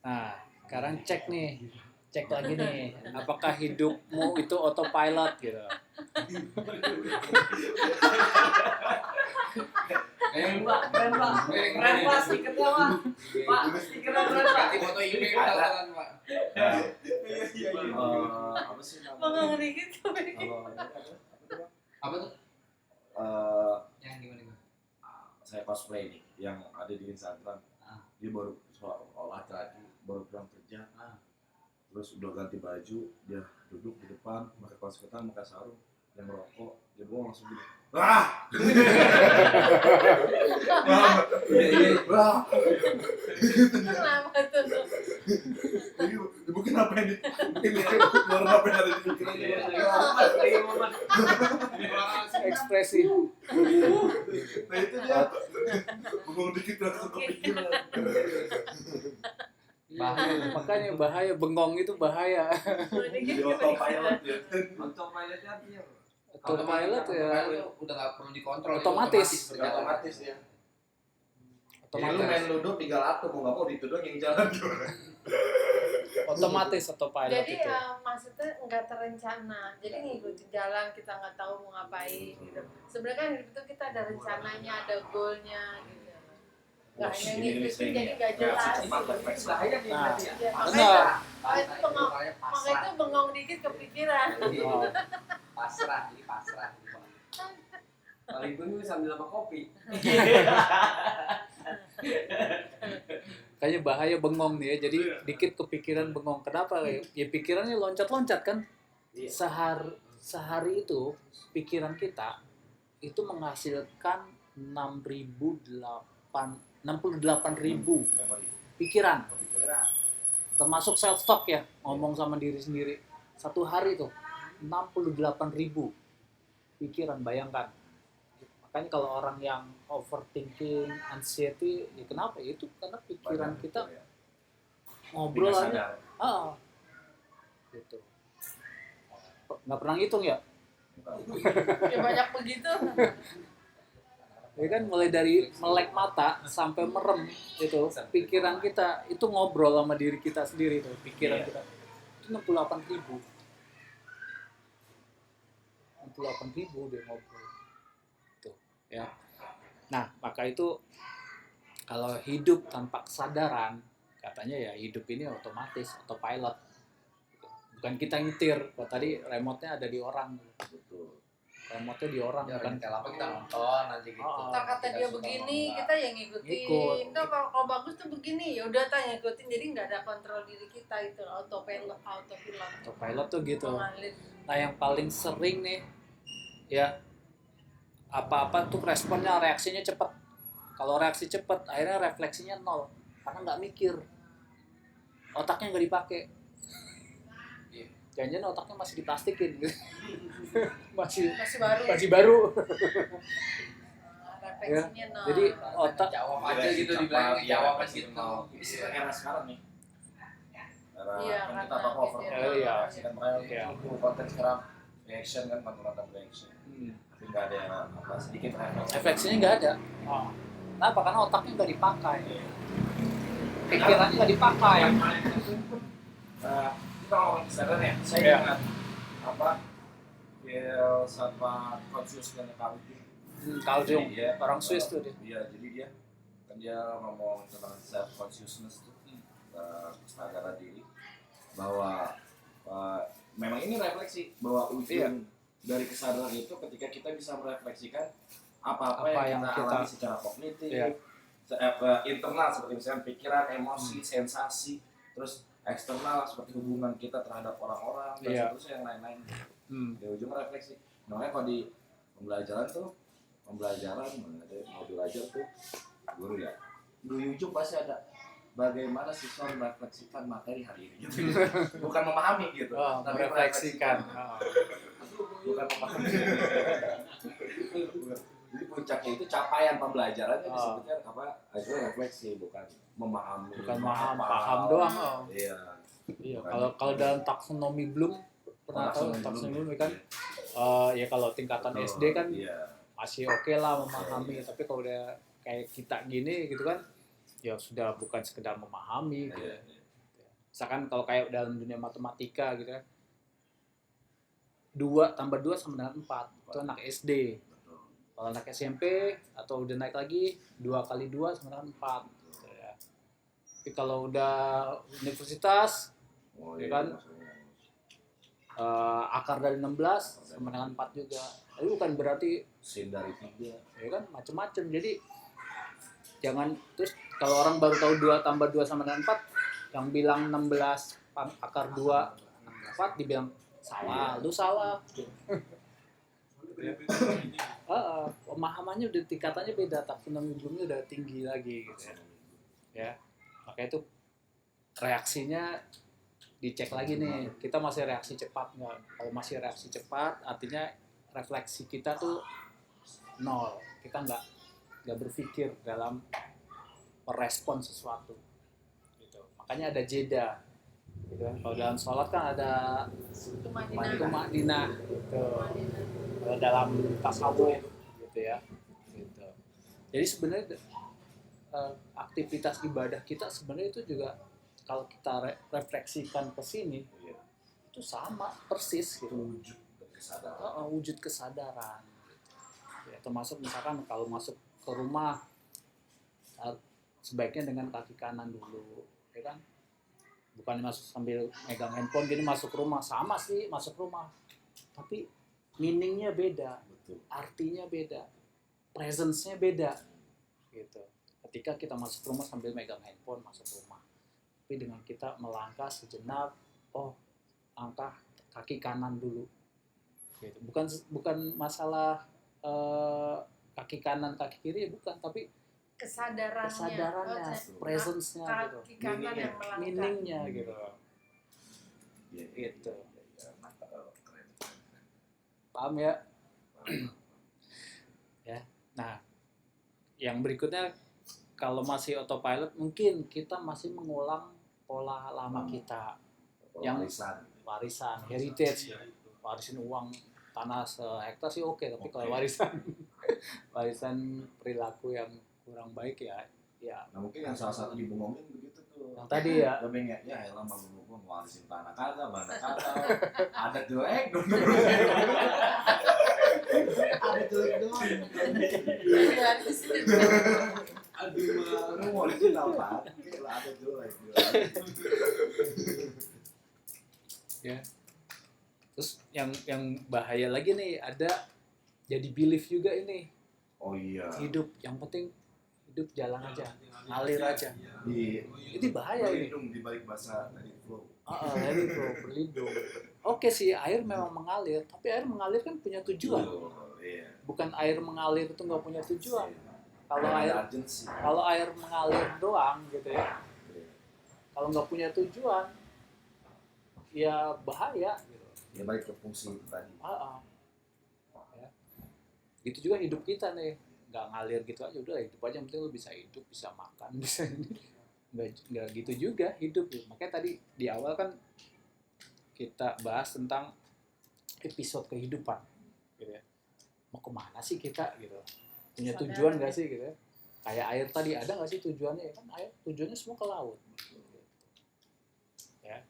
Nah, sekarang cek lagi nih, apakah hidupmu itu autopilot gitu. Keren pak, stikernya pak, stikernya keren pak. Ganti foto ini kenalan pak. Apa sih namanya? Bengong dikit Apa tuh? Eh, Yang gimana? saya cosplay nih yang ada di Instagram. Dia baru laki-laki baru pulang kerja. Terus udah ganti baju, dia duduk di depan, pakai kaos ketan, pakai sarung, yang merokok, dia bawa langsung gini. Wah! Wah! Kenapa tuh? Mungkin apa ini? Luar apa yang ada di pikirannya? Ekspresi. Nah itu dia. Ngomong dikit langsung kepikiran. Makanya bahaya, bengong itu bahaya. Di autopilot ya. Autopilotnya artinya apa? Autopilot ya Udah nggak perlu dikontrol. Otomatis. Otomatis ya. Jadi lu otomatis. main ludo tinggal atur, mau nggak mau itu doang yang jalan gimana? Otomatis autopilot Jadi itu. maksudnya nggak terencana. Jadi ngikutin jalan kita nggak tahu mau ngapain gitu. Sebenarnya kan hidup itu kita ada rencananya, ada goalnya gitu. Nggak hanya ngikutin jadi nggak jelas. Bahaya nih Nah, berarti ya. Ya, benar. makanya itu bengong, makanya itu bengong dikit kepikiran. Oh, Pasrah, jadi pasrah. Paling gue sambil sama kopi. kayaknya bahaya bengong nih ya. Jadi dikit kepikiran bengong. Kenapa? Ya pikirannya loncat-loncat kan. Sehari itu pikiran kita itu menghasilkan 68.000 pikiran. Termasuk self talk ya, ngomong sama diri sendiri. Satu hari tuh 68.000 pikiran, bayangkan. Makanya kalau orang yang overthinking, anxiety, ya kenapa? Itu karena pikiran kita ngobrol aja. Gitu. Nggak pernah ngitung ya? Ya banyak begitu. Ya kan mulai dari melek mata sampai merem itu pikiran kita itu ngobrol sama diri kita sendiri tuh pikiran kita itu 68.000 dia ngobrol tuh ya. Nah maka itu kalau hidup tanpa kesadaran katanya ya hidup ini otomatis autopilot gitu. Bukan kita nyetir, kalau tadi remote-nya ada di orang Betul. remote-nya di orang Ya, bukan kalau apa kita nonton aja gitu. Ntar kata dia begini, kita yang ngikutin. Ikut. Ntar kalau bagus tuh begini, ya udah tanya ngikutin. Jadi nggak ada kontrol diri kita itu autopilot. autopilot tuh gitu. Mengalir. Nah yang paling sering nih ya apa-apa tuh responnya reaksinya cepet. Kalau reaksi cepet akhirnya refleksinya nol karena nggak mikir, otaknya nggak dipakai. Jangan-jangan otaknya masih diplastikin gitu. masih baru. Refleksinya nol. Jadi otak Jawab aja gitu dibilangin jawab aja gitu. Ini sih era sekarang nih. Era Iya, yang kita karena apa overthinking. gitu. Iya. Kan makanya Iya. itu konten sekarang reaction kan mata reaction. Tapi nggak ada apa sedikit refleksi. refleksinya nggak ada. Kenapa? Karena otaknya nggak dipakai. Pikirannya nggak dipakai. Kita ngomongin kesadaran ya. Saya Iya. ingat apa? Sama conscious dan accountability. Carl Jung, Iya, orang Swiss tuh dia. Iya, jadi dia kan dia ngomong tentang self consciousness tuh, kesadaran diri bahwa memang ini refleksi bahwa ujung dari kesadaran itu ketika kita bisa merefleksikan apa-apa yang kita alami secara kognitif, internal seperti misalnya pikiran, emosi, sensasi, terus eksternal seperti hubungan kita terhadap orang-orang dan seterusnya yang lain-lain. Di ujung refleksi. Makanya kalau di pembelajaran mau belajar tuh guru ya. Di ujung pasti ada bagaimana siswa merefleksikan materi hari ini. Gitu. Bukan memahami gitu, tapi merefleksikan. Bukan memahami. Jadi puncaknya itu capaian pembelajarannya disebutnya apa? Akhirnya refleksi, bukan memahami. Bukan paham doang. Iya. Iya. Kalau dalam taksonomi Bloom pernah tahu taksonomi Bloom kan? Ya kalau tingkatan SD kan masih oke lah memahami, tapi kalau udah kayak kita gini gitu kan, ya sudah bukan sekedar memahami. Gitu. Misalkan kalau kayak dalam dunia matematika gitu kan, 2 tambah 2 sama dengan 4. Itu anak SD. Betul. Kalau anak SMP atau udah naik lagi, 2 kali 2 sama dengan 4. Gitu ya. Tapi kalau udah universitas, Oh, Ya iya, kan? maksudnya. akar dari 16 sama dengan 4 juga. Tapi bukan berarti Sin dari 3. ya kan macem-macem. Jadi jangan terus kalau orang baru tahu 2 tambah 2 sama dengan 4, yang bilang 16 akar 2 4 dibilang salah, lu salah. Pemahamannya udah tingkatannya beda, taksonomi udah tinggi lagi gitu ya. Makanya itu reaksinya dicek lagi nih, kita masih reaksi cepat nggak? Kalau masih reaksi cepat, artinya refleksi kita tuh nol. Kita nggak berpikir dalam merespon sesuatu. Gitu. Makanya ada jeda. Gitu kan. Kalau dalam sholat kan ada tumadinah, gitu. Kalau dalam tasawuf, gitu ya. Gitu. Jadi sebenarnya aktivitas ibadah kita sebenarnya itu juga kalau kita refleksikan ke sini, Iya. itu sama persis gitu. Wujud kesadaran. Wujud kesadaran gitu. Ya, termasuk misalkan kalau masuk ke rumah sebaiknya dengan kaki kanan dulu, ya kan, bukan masuk sambil megang handphone gini masuk rumah. Sama sih masuk rumah, tapi meaningnya beda, Betul. artinya beda, presence-nya beda gitu. Ketika kita masuk rumah sambil megang handphone masuk rumah, tapi dengan kita melangkah sejenak, langkah kaki kanan dulu gitu. Bukan masalah kaki kanan kaki kiri, bukan, tapi kesadarannya, presence-nya gitu, kaki kanan yang melangkah. meaning-nya gitu. Iya, Gitu. iya, mantap. Keren. Paham ya? Ya. Nah, yang berikutnya kalau masih autopilot mungkin kita masih mengulang pola lama kita, yang warisan, heritage, warisin uang tanah sehektar sih oke, tapi kalau warisan perilaku yang kurang baik ya Nah, mungkin yang salah satu dibengongin begitu tuh. yang tadi ya. Lebih ya elah mah gua ngewarisin tanah kagak, mana kagak. Ada jelek dong. Ada jelek doang. Aduh, lu mau original Pak. Gila, ada jelek. Ya. Terus yang bahaya lagi nih, ada jadi belief juga ini. Oh iya. Hidup yang penting hidup jalan aja, ngalir aja. Di Ini bahaya ini. berlindung di balik bahasa dari flow. Jadi bro, berlindung. Oke sih, air memang mengalir, tapi air mengalir kan punya tujuan. Oh, iya. Bukan air mengalir itu nggak punya tujuan. Kalau Ada air urgency. kalau air mengalir doang gitu ya, kalau nggak punya tujuan, ya bahaya. Gitu. Ya balik ke fungsi itu tadi. Ya. Itu juga hidup kita nih, nggak ngalir gitu aja, udah hidup aja, yang penting lu bisa hidup, bisa makan, bisa ini. Nggak gitu juga hidup. Makanya tadi di awal kan kita bahas tentang episode kehidupan, gitu ya. Mau kemana sih kita gitu? Punya tujuan nggak sih gitu ya? Kayak air tadi, ada nggak sih tujuannya? Kan air tujuannya semua ke laut. Ya.